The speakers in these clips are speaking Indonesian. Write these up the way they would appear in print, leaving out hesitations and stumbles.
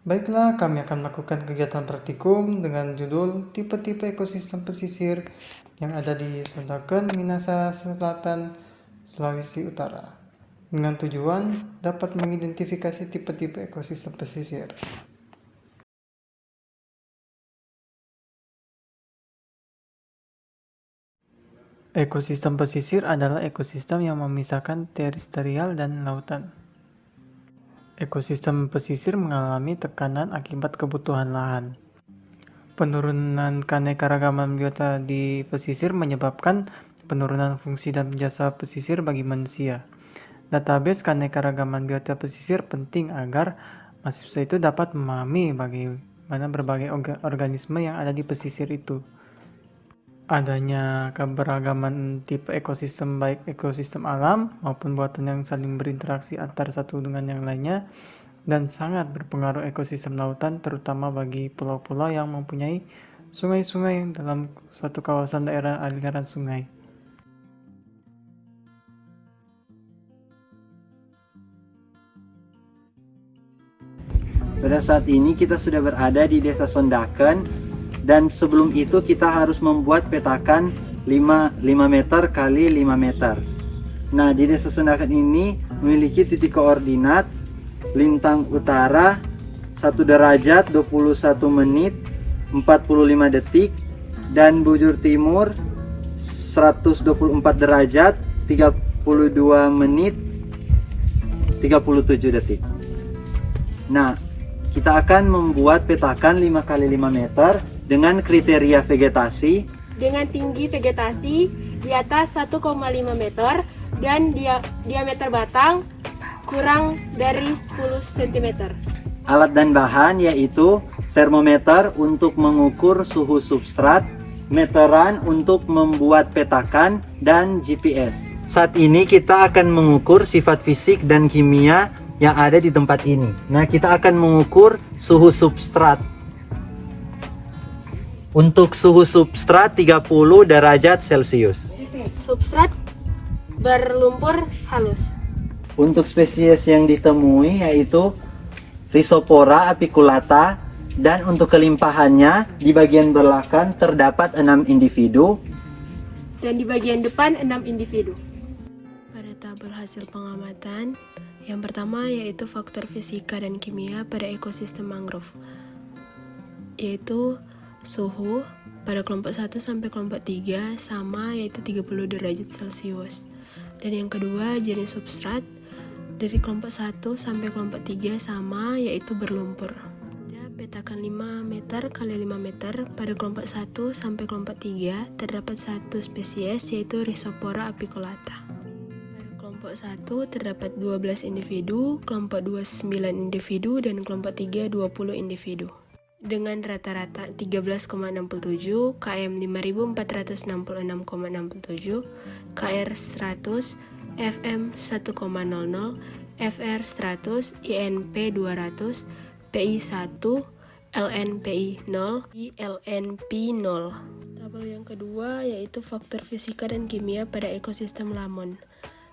Baiklah, kami akan melakukan kegiatan praktikum dengan judul tipe-tipe ekosistem pesisir yang ada di Sondaken, Minahasa Selatan, Sulawesi Utara. Dengan tujuan dapat mengidentifikasi tipe-tipe ekosistem pesisir. Ekosistem pesisir adalah ekosistem yang memisahkan terestrial dan lautan. Ekosistem pesisir mengalami tekanan akibat kebutuhan lahan. Penurunan keanekaragaman biota di pesisir menyebabkan penurunan fungsi dan jasa pesisir bagi manusia. Database keanekaragaman biota pesisir penting agar mahasiswa itu dapat memahami bagaimana berbagai organisme yang ada di pesisir itu. Adanya keberagaman tipe ekosistem baik ekosistem alam maupun buatan yang saling berinteraksi antara satu dengan yang lainnya dan sangat berpengaruh ekosistem lautan terutama bagi pulau-pulau yang mempunyai sungai-sungai dalam suatu kawasan daerah aliran sungai. Pada saat ini kita sudah berada di Desa Sondaken dan sebelum itu kita harus membuat petakan 5 meter kali 5 meter. Nah, di Desa Sondaken ini memiliki titik koordinat lintang utara 1 derajat 21 menit 45 detik dan bujur timur 124 derajat 32 menit 37 detik. Nah, kita akan membuat petakan 5 kali 5 meter dengan kriteria vegetasi dengan tinggi vegetasi di atas 1,5 meter dan diameter batang kurang dari 10 cm. Alat dan bahan yaitu termometer untuk mengukur suhu substrat, meteran untuk membuat petakan, dan GPS. Saat ini kita akan mengukur sifat fisik dan kimia yang ada di tempat ini. Nah, kita akan mengukur suhu substrat. Untuk suhu substrat 30 derajat Celcius. Substrat berlumpur halus. Untuk spesies yang ditemui yaitu Rhizopora apiculata, dan untuk kelimpahannya di bagian belakang terdapat 6 individu dan di bagian depan 6 individu. Pada tabel hasil pengamatan, yang pertama yaitu faktor fisika dan kimia pada ekosistem mangrove, yaitu suhu pada kelompok 1 sampai kelompok 3 sama yaitu 30 derajat Celcius. Dan yang kedua jenis substrat dari kelompok 1 sampai kelompok 3 sama yaitu berlumpur. Pada petakan 5 meter kali 5 meter pada kelompok 1 sampai kelompok 3 terdapat satu spesies yaitu Rhizopora apiculata. Pada kelompok 1 terdapat 12 individu, kelompok 2 9 individu dan kelompok 3 20 individu. Dengan rata-rata 13,67, KM 5466,67, KR 100, FM 1,00, FR 100, INP 200, PI 1, LNPI 0, ILNP 0. Tabel yang kedua yaitu faktor fisika dan kimia pada ekosistem lamun.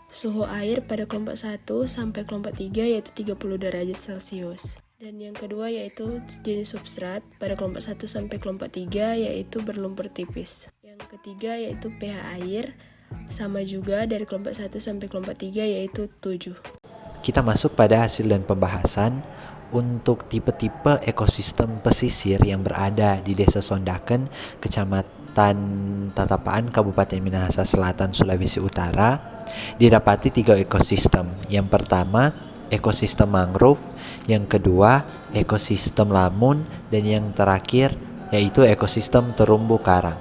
Suhu air pada kelompok 1 sampai kelompok 3 yaitu 30 derajat Celcius. Dan yang kedua yaitu jenis substrat pada kelompok 1 sampai kelompok 3 yaitu berlumpur tipis. Yang ketiga yaitu pH air, sama juga dari kelompok 1 sampai kelompok 3 yaitu 7. Kita masuk pada hasil dan pembahasan untuk tipe-tipe ekosistem pesisir yang berada di Desa Sondaken, Kecamatan Tatapaan, Kabupaten Minahasa Selatan, Sulawesi Utara. Didapati 3 ekosistem. Yang pertama, ekosistem mangrove, yang kedua ekosistem lamun, dan yang terakhir yaitu ekosistem terumbu karang.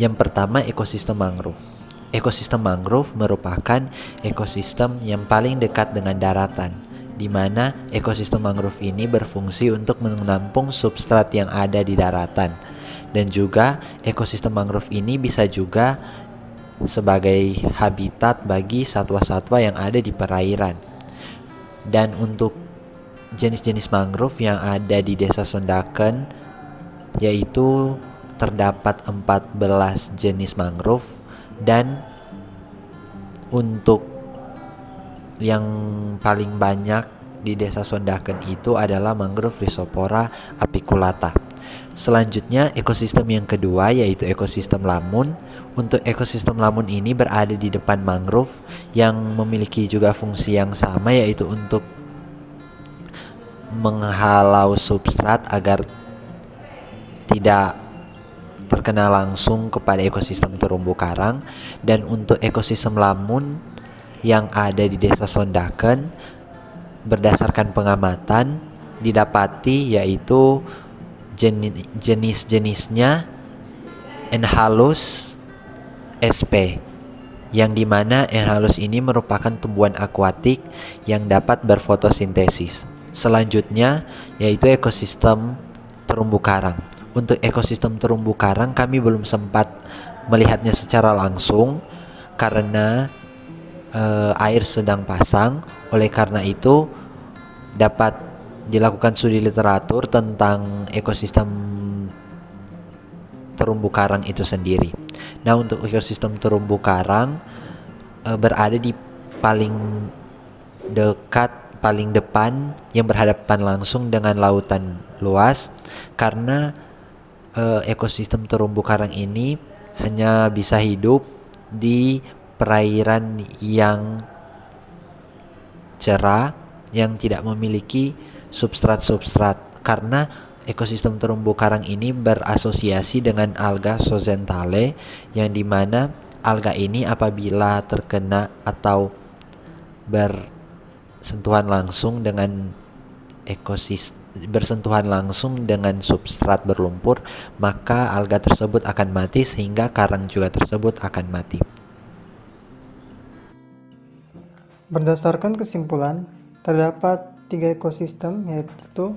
Yang pertama, ekosistem mangrove. Ekosistem mangrove merupakan ekosistem yang paling dekat dengan daratan, di mana ekosistem mangrove ini berfungsi untuk menampung substrat yang ada di daratan. Dan juga ekosistem mangrove ini bisa juga sebagai habitat bagi satwa-satwa yang ada di perairan. Dan untuk jenis-jenis mangrove yang ada di Desa Sondaken yaitu terdapat 14 jenis mangrove, dan untuk yang paling banyak di Desa Sondaken itu adalah mangrove Rhizopora apiculata. Selanjutnya ekosistem yang kedua yaitu ekosistem lamun. Untuk ekosistem lamun ini berada di depan mangrove yang memiliki juga fungsi yang sama, yaitu untuk menghalau substrat agar tidak terkena langsung kepada ekosistem terumbu karang. Dan untuk ekosistem lamun yang ada di Desa Sondaken berdasarkan pengamatan didapati yaitu jenis-jenisnya Enhalus sp, yang dimana Enhalus ini merupakan tumbuhan akuatik yang dapat berfotosintesis. Selanjutnya yaitu ekosistem terumbu karang. Untuk ekosistem terumbu karang kami belum sempat melihatnya secara langsung karena air sedang pasang. Oleh karena itu dapat dilakukan studi literatur tentang ekosistem terumbu karang itu sendiri. Nah, untuk ekosistem terumbu karang berada di paling depan yang berhadapan langsung dengan lautan luas, karena ekosistem terumbu karang ini hanya bisa hidup di perairan yang cerah yang tidak memiliki substrat-substrat, karena ekosistem terumbu karang ini berasosiasi dengan alga zooxanthellae, yang dimana alga ini apabila terkena atau bersentuhan langsung dengan substrat berlumpur, maka alga tersebut akan mati sehingga karang juga tersebut akan mati. Berdasarkan kesimpulan, terdapat 3 ekosistem, yaitu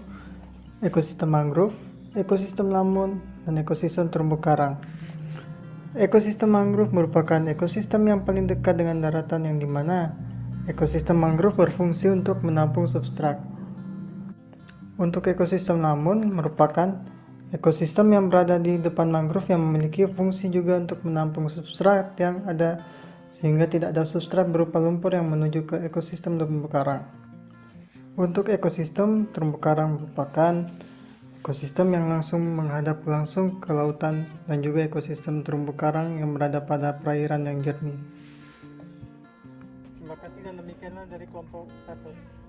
ekosistem mangrove, ekosistem lamun, dan ekosistem terumbu karang. Ekosistem mangrove merupakan ekosistem yang paling dekat dengan daratan, yang dimana ekosistem mangrove berfungsi untuk menampung substrat. Untuk ekosistem lamun merupakan ekosistem yang berada di depan mangrove yang memiliki fungsi juga untuk menampung substrat yang ada, sehingga tidak ada substrat berupa lumpur yang menuju ke ekosistem terumbu karang. Untuk ekosistem terumbu karang merupakan ekosistem yang langsung menghadap langsung ke lautan, dan juga ekosistem terumbu karang yang berada pada perairan yang jernih. Terima kasih, dan demikianlah dari kelompok 1.